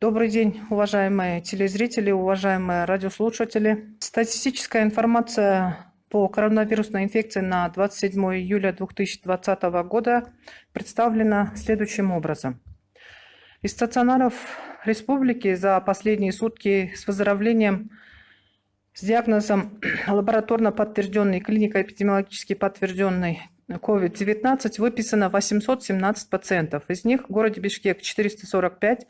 Добрый день, уважаемые телезрители, уважаемые радиослушатели. Статистическая информация по коронавирусной инфекции на 27 июля 2020 года представлена следующим образом. Из стационаров республики за последние сутки с выздоровлением с диагнозом лабораторно подтвержденный, клинико-эпидемиологически подтвержденный COVID-19 выписано 817 пациентов. Из них в городе Бишкек 445,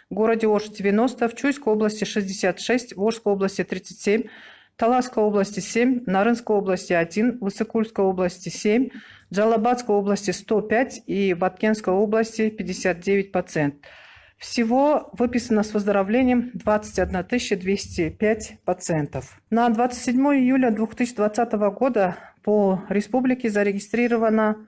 в городе Ош 90, в Чуйской области 66, в Ошской области 37, в Таласской области 7, в Нарынской области 1, в Иссыкульской области 7, в Джалабадской области 105 и в Баткенской области 59 пациентов. Всего выписано с выздоровлением 21 205 пациентов. На 27 июля 2020 года по республике зарегистрировано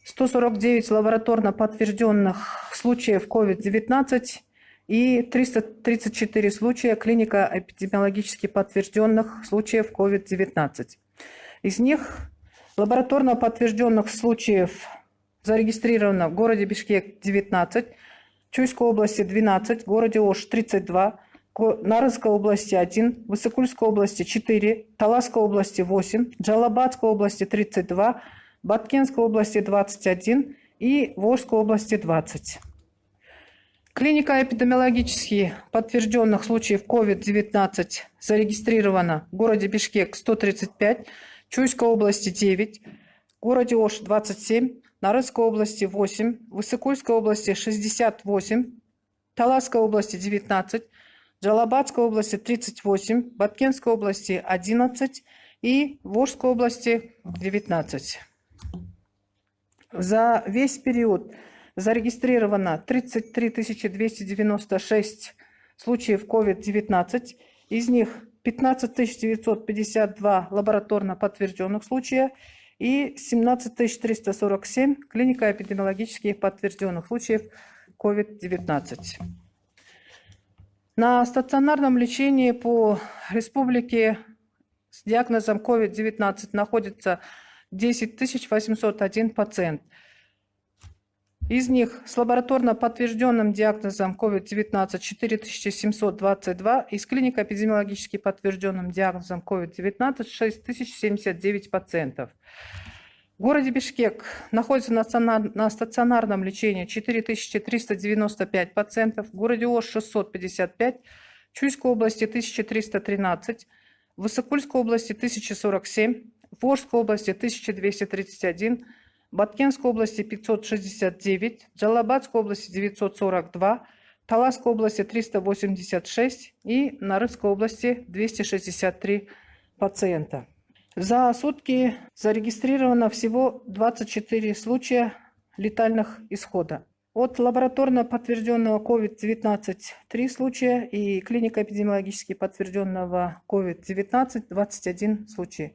149 лабораторно подтвержденных случаев COVID-19 и 334 случая клинико-эпидемиологически подтвержденных случаев COVID-19. Из них лабораторно подтвержденных случаев зарегистрировано в городе Бишкек 19, в Чуйской области 12, в городе Ош 32, в Нарынской области 1, в Иссыкульской области 4, в Таласской области 8, в Джалабадской области 32, в Баткенской области 21 и в Ошской области 20. Клинико-эпидемиологически подтвержденных случаев COVID-19 зарегистрировано в городе Бишкек 135, в Чуйской области 9, в городе Ош 27, в Нарынской области 8, в Иссыкульской области 68, в Таласской области 19, в Джалабадской области 38, в Баткенской области 11 и в Ошской области 19. За весь период зарегистрировано 33 296 случаев COVID-19, из них 15 952 лабораторно подтвержденных случая и 17 347 клинико-эпидемиологически подтвержденных случаев COVID-19. На стационарном лечении по республике с диагнозом COVID-19 находится 10 801 пациент. Из них с лабораторно подтвержденным диагнозом COVID-19 4722 и с клинико-эпидемиологически подтвержденным диагнозом COVID-19 6079 пациентов. В городе Бишкек находится на стационарном лечении 4395 пациентов, в городе Ош 655, в Чуйской области 1313, в Иссыкульской области 1047, в Ошской области 1231, в Баткенской области 569, в Джалабадской области 942, в Таласской области 386 и в Нарынской области 263 пациента. За сутки зарегистрировано всего 24 случая летальных исхода. От лабораторно подтвержденного COVID-19 3 случая и клинико-эпидемиологически подтвержденного COVID-19 21 случай.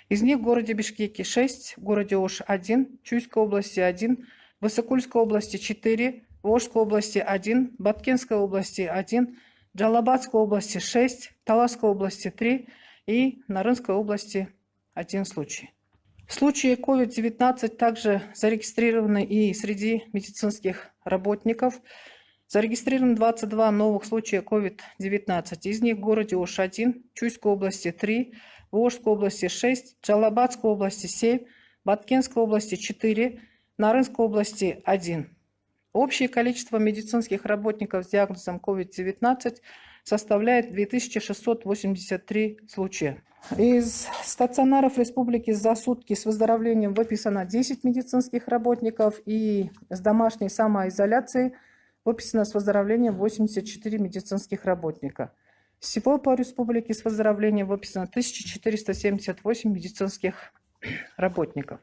Из них в городе Бишкеке 6, в городе Ош 1, в Чуйской области 1, в Иссыкульской области 4, в Ошской области 1, в Баткенской области 1, в Джалабадской области 6, в Таласской области 3 и в Нарынской области 1 случай. Случаи COVID-19 также зарегистрированы и среди медицинских работников. Зарегистрировано 22 новых случая COVID-19. Из них в городе Ош 1, в Чуйской области 3, в Ошской области 6, в Джалабадской области 7, в Баткенской области 4, в Нарынской области 1. Общее количество медицинских работников с диагнозом COVID-19 составляет 2683 случая. Из стационаров республики за сутки с выздоровлением выписано 10 медицинских работников и с домашней самоизоляцией выписано с выздоровлением 84 медицинских работника. Всего по республике с выздоровлением выписано 1478 медицинских работников.